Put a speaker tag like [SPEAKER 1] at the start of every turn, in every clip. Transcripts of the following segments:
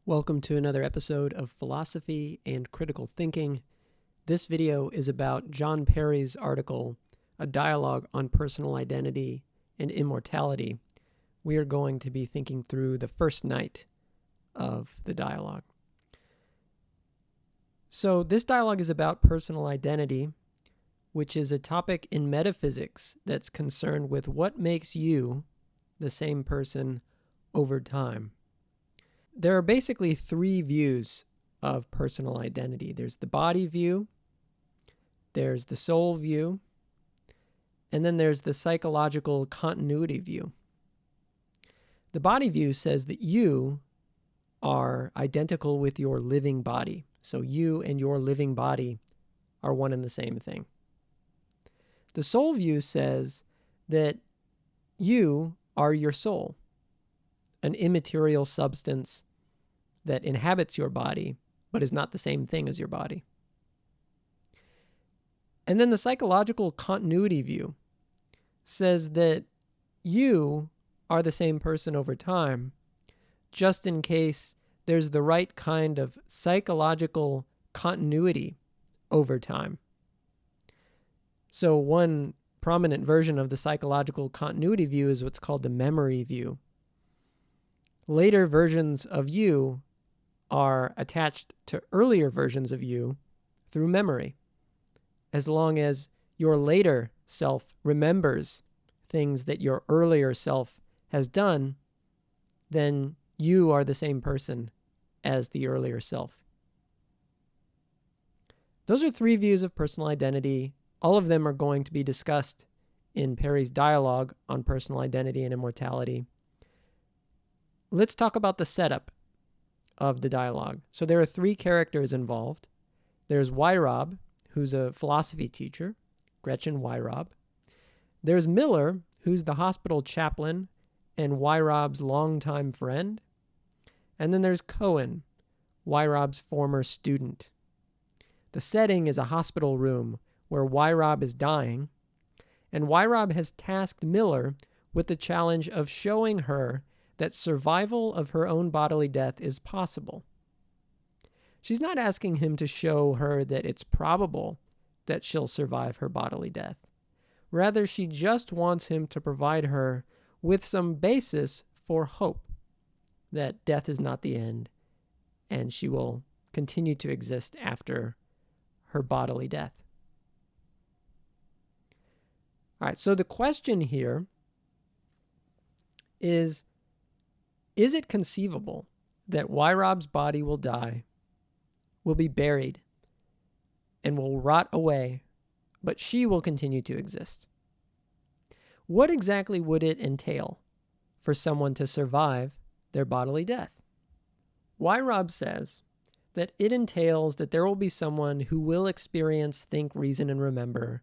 [SPEAKER 1] Welcome to another episode of Philosophy and Critical Thinking. This video is about John Perry's article, A Dialogue on Personal Identity and Immortality. We are going to be thinking through the first night of the dialogue. So this dialogue is about personal identity, which is a topic in metaphysics that's concerned with what makes you the same person over time. There are basically three views of personal identity. There's the body view, there's the soul view, and then there's the psychological continuity view. The body view says that you are identical with your living body. So you and your living body are one and the same thing. The soul view says that you are your soul, an immaterial substance that inhabits your body, but is not the same thing as your body. And then the psychological continuity view says that you are the same person over time, just in case there's the right kind of psychological continuity over time. So one prominent version of the psychological continuity view is what's called the memory view. Later versions of you are attached to earlier versions of you through memory. As long as your later self remembers things that your earlier self has done, then you are the same person as the earlier self. Those are three views of personal identity. All of them are going to be discussed in Perry's dialogue on personal identity and immortality. Let's talk about the setup of the dialogue. So there are three characters involved. There's Weyerab, who's a philosophy teacher, Gretchen Weyerab. There's Miller, who's the hospital chaplain and Weyerab's longtime friend. And then there's Cohen, Weyerab's former student. The setting is a hospital room where Weyerab is dying, and Weyerab has tasked Miller with the challenge of showing her that survival of her own bodily death is possible. She's not asking him to show her that it's probable that she'll survive her bodily death. Rather, she just wants him to provide her with some basis for hope that death is not the end and she will continue to exist after her bodily death. All right, so the question here is it conceivable that Weyerab's body will die, will be buried, and will rot away, but she will continue to exist? What exactly would it entail for someone to survive their bodily death? Weyerab says that it entails that there will be someone who will experience, think, reason, and remember,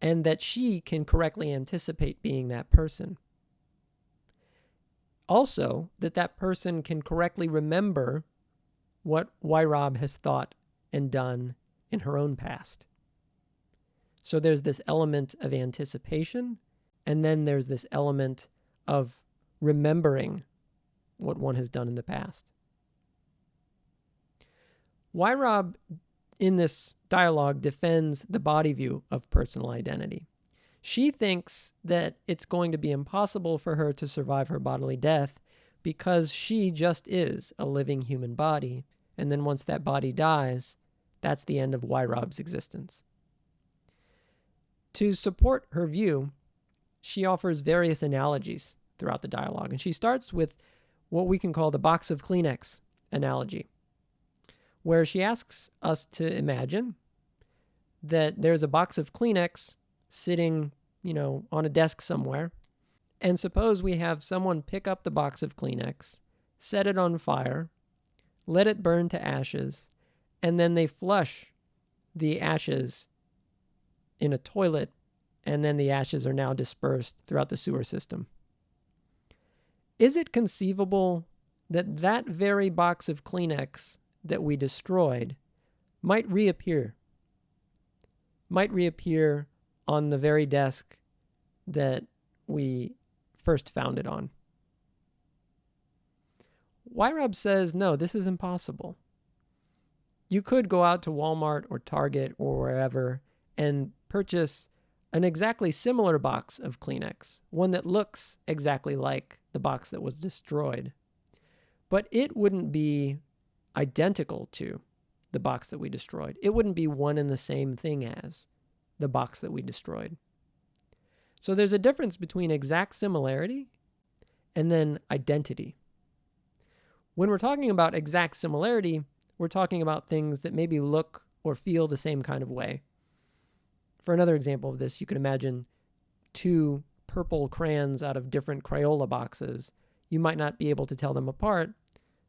[SPEAKER 1] and that she can correctly anticipate being that person. Also, that person can correctly remember what Weyerab has thought and done in her own past. So there's this element of anticipation, and then there's this element of remembering what one has done in the past. Weyerab, in this dialogue, defends the body view of personal identity. She thinks that it's going to be impossible for her to survive her bodily death because she just is a living human body, and then once that body dies, that's the end of Weyerab's existence. To support her view, she offers various analogies throughout the dialogue, and she starts with what we can call the box of Kleenex analogy, where she asks us to imagine that there's a box of Kleenex sitting, on a desk somewhere, and suppose we have someone pick up the box of Kleenex, set it on fire, let it burn to ashes, and then they flush the ashes in a toilet, and then the ashes are now dispersed throughout the sewer system. Is it conceivable that that very box of Kleenex that we destroyed might reappear on the very desk that we first found it on? Weinraub says, no, this is impossible. You could go out to Walmart or Target or wherever and purchase an exactly similar box of Kleenex, one that looks exactly like the box that was destroyed. But it wouldn't be identical to the box that we destroyed. It wouldn't be one and the same thing as the box that we destroyed. So there's a difference between exact similarity and then identity. When we're talking about exact similarity, we're talking about things that maybe look or feel the same kind of way. For another example of this, you could imagine two purple crayons out of different Crayola boxes. You might not be able to tell them apart,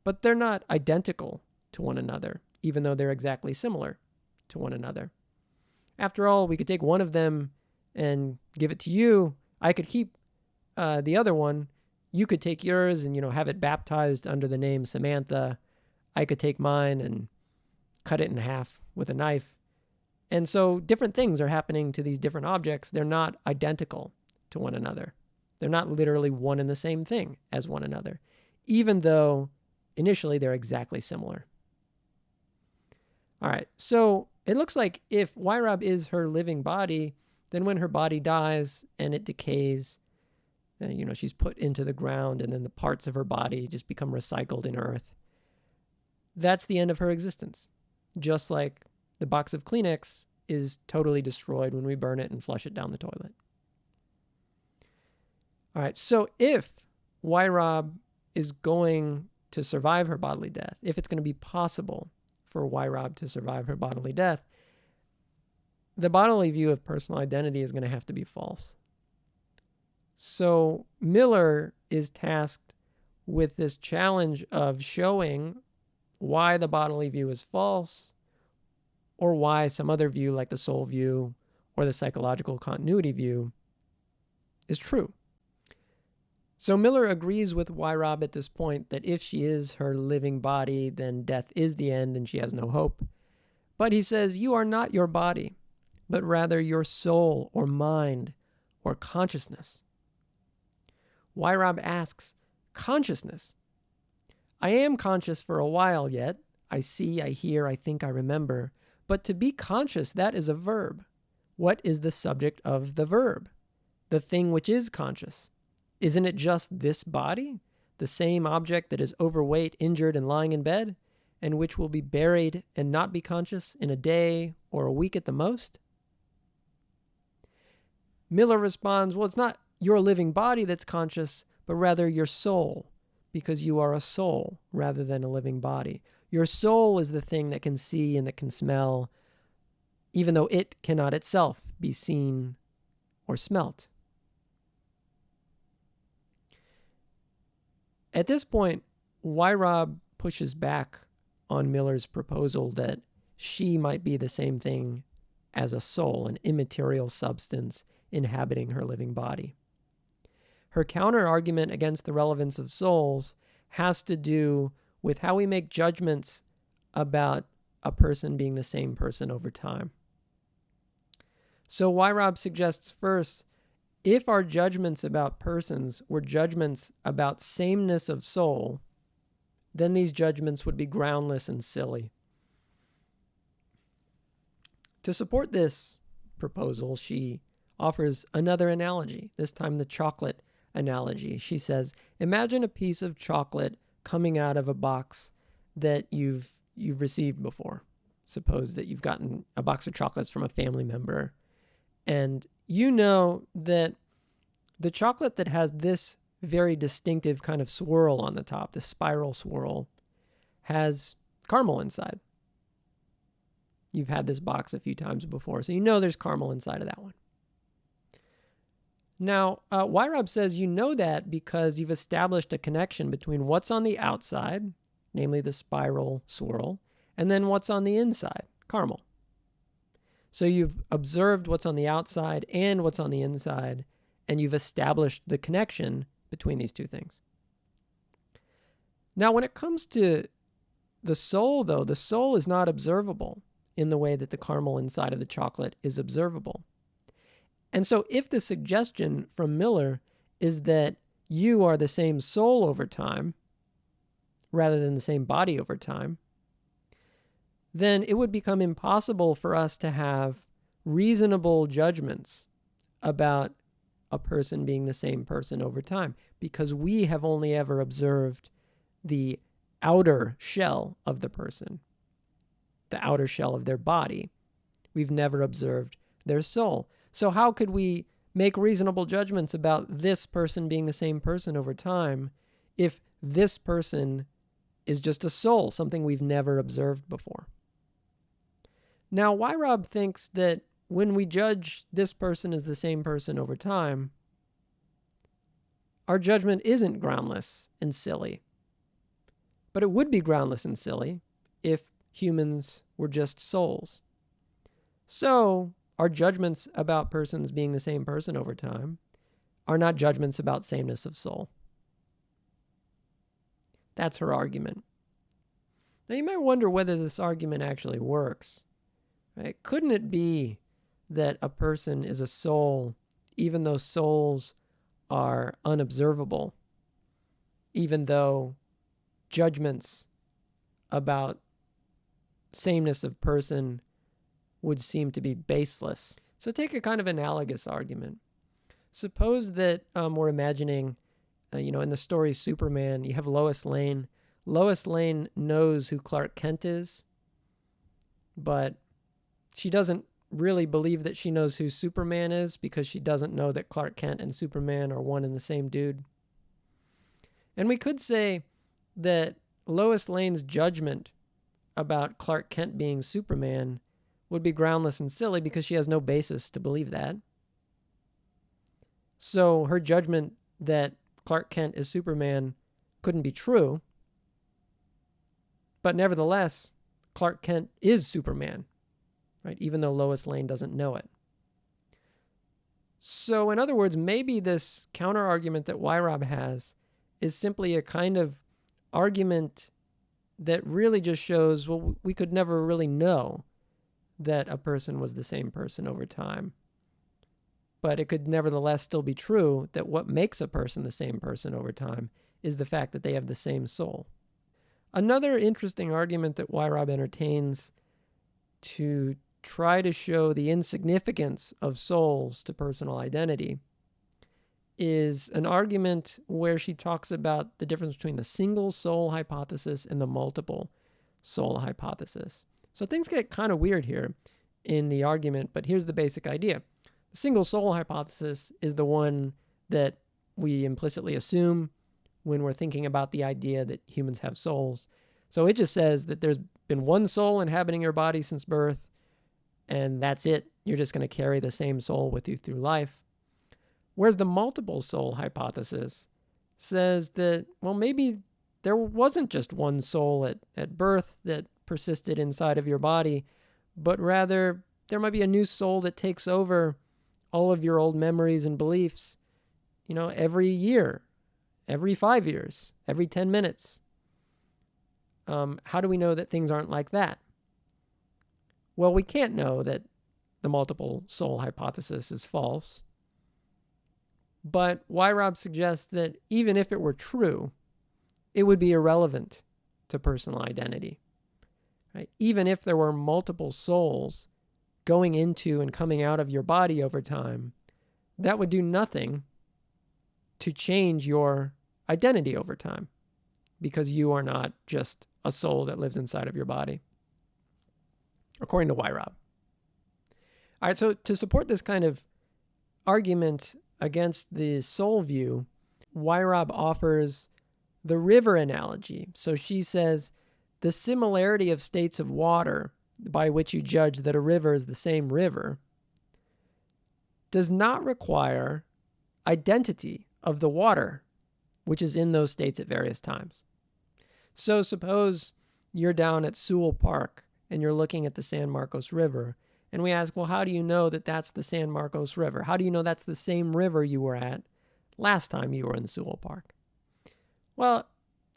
[SPEAKER 1] but they're not identical to one another, even though they're exactly similar to one another. After all, we could take one of them and give it to you. I could keep the other one. You could take yours and, have it baptized under the name Samantha. I could take mine and cut it in half with a knife. And so different things are happening to these different objects. They're not identical to one another. They're not literally one and the same thing as one another, even though initially they're exactly similar. All right, so it looks like if Weinraub is her living body, then when her body dies and it decays, she's put into the ground and then the parts of her body just become recycled in earth. That's the end of her existence. Just like the box of Kleenex is totally destroyed when we burn it and flush it down the toilet. All right, so if Weinraub is going to survive her bodily death, if it's going to be possible for Weinraub to survive her bodily death, the bodily view of personal identity is going to have to be false. So Miller is tasked with this challenge of showing why the bodily view is false, or why some other view like the soul view or the psychological continuity view is true. So Miller agrees with Weinraub at this point that if she is her living body, then death is the end and she has no hope. But he says, you are not your body, but rather your soul or mind or consciousness. Weinraub asks, consciousness? I am conscious for a while yet. I see, I hear, I think, I remember. But to be conscious, that is a verb. What is the subject of the verb? The thing which is conscious. Isn't it just this body, the same object that is overweight, injured, and lying in bed, and which will be buried and not be conscious in a day or a week at the most? Miller responds, well, it's not your living body that's conscious, but rather your soul, because you are a soul rather than a living body. Your soul is the thing that can see and that can smell, even though it cannot itself be seen or smelt. At this point, Weinraub pushes back on Miller's proposal that she might be the same thing as a soul, an immaterial substance inhabiting her living body. Her counter-argument against the relevance of souls has to do with how we make judgments about a person being the same person over time. So Weinraub suggests first, if our judgments about persons were judgments about sameness of soul, then these judgments would be groundless and silly. To support this proposal, she offers another analogy, this time the chocolate analogy. She says, imagine a piece of chocolate coming out of a box that you've received before. Suppose that you've gotten a box of chocolates from a family member, and you know that the chocolate that has this very distinctive kind of swirl on the top, the spiral swirl, has caramel inside. You've had this box a few times before, so you know there's caramel inside of that one. Now, Weinraub says you know that because you've established a connection between what's on the outside, namely the spiral swirl, and then what's on the inside, caramel. So you've observed what's on the outside and what's on the inside, and you've established the connection between these two things. Now, when it comes to the soul, though, the soul is not observable in the way that the caramel inside of the chocolate is observable. And so if the suggestion from Miller is that you are the same soul over time, rather than the same body over time, then it would become impossible for us to have reasonable judgments about a person being the same person over time, because we have only ever observed the outer shell of the person, the outer shell of their body. We've never observed their soul. So how could we make reasonable judgments about this person being the same person over time if this person is just a soul, something we've never observed before? Now, Weyerab thinks that when we judge this person as the same person over time, our judgment isn't groundless and silly. But it would be groundless and silly if humans were just souls. So, our judgments about persons being the same person over time are not judgments about sameness of soul. That's her argument. Now, you might wonder whether this argument actually works. Right? Couldn't it be that a person is a soul even though souls are unobservable, even though judgments about sameness of person would seem to be baseless? So take a kind of analogous argument. Suppose that we're imagining, in the story Superman, you have Lois Lane. Lois Lane knows who Clark Kent is, but she doesn't really believe that she knows who Superman is because she doesn't know that Clark Kent and Superman are one and the same dude. And we could say that Lois Lane's judgment about Clark Kent being Superman would be groundless and silly because she has no basis to believe that. So her judgment that Clark Kent is Superman couldn't be true. But nevertheless, Clark Kent is Superman, right? Even though Lois Lane doesn't know it. So in other words, maybe this counter-argument that Weyerab has is simply a kind of argument that really just shows, well, we could never really know that a person was the same person over time. But it could nevertheless still be true that what makes a person the same person over time is the fact that they have the same soul. Another interesting argument that Weyerab entertains to try to show the insignificance of souls to personal identity is an argument where she talks about the difference between the single soul hypothesis and the multiple soul hypothesis. So things get kind of weird here in the argument, but here's the basic idea. The single soul hypothesis is the one that we implicitly assume when we're thinking about the idea that humans have souls. So it just says that there's been one soul inhabiting your body since birth, and that's it. You're just going to carry the same soul with you through life. Whereas the multiple soul hypothesis says that, well, maybe there wasn't just one soul at birth that persisted inside of your body, but rather there might be a new soul that takes over all of your old memories and beliefs, every year, every 5 years, every 10 minutes. How do we know that things aren't like that? Well, we can't know that the multiple soul hypothesis is false. But Weyerab suggests that even if it were true, it would be irrelevant to personal identity. Right? Even if there were multiple souls going into and coming out of your body over time, that would do nothing to change your identity over time, because you are not just a soul that lives inside of your body, according to Weyerab. All right, so to support this kind of argument against the soul view, Weyerab offers the river analogy. So she says the similarity of states of water by which you judge that a river is the same river does not require identity of the water which is in those states at various times. So suppose you're down at Sewell Park and you're looking at the San Marcos River, and we ask, well, how do you know that that's the San Marcos River? How do you know that's the same river you were at last time you were in Sewell Park? Well,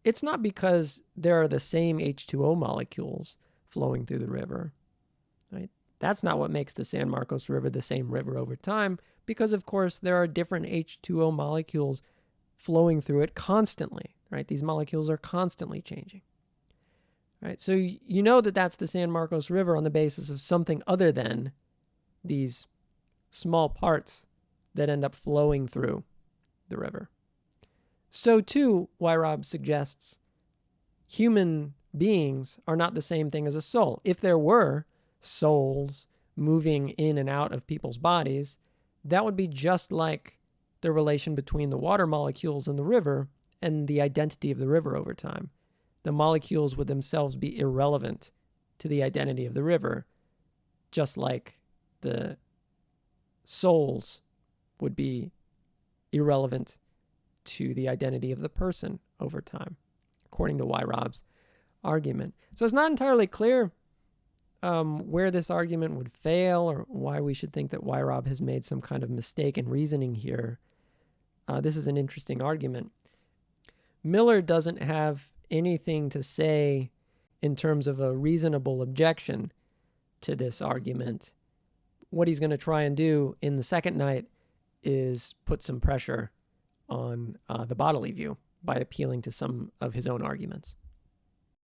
[SPEAKER 1] it's not because there are the same H2O molecules flowing through the river, right? That's not what makes the San Marcos River the same river over time, because of course there are different H2O molecules flowing through it constantly, right? These molecules are constantly changing, right? So you know that that's the San Marcos River on the basis of something other than these small parts that end up flowing through the river. So too, Weyerab suggests, human beings are not the same thing as a soul. If there were souls moving in and out of people's bodies, that would be just like the relation between the water molecules in the river and the identity of the river over time. The molecules would themselves be irrelevant to the identity of the river, just like the souls would be irrelevant to the identity of the person over time, according to Weyerab's argument. So it's not entirely clear where this argument would fail or why we should think that Weyerab has made some kind of mistake in reasoning here. This is an interesting argument. Miller doesn't have anything to say in terms of a reasonable objection to this argument. What he's going to try and do in the second night is put some pressure on the bodily view by appealing to some of his own arguments.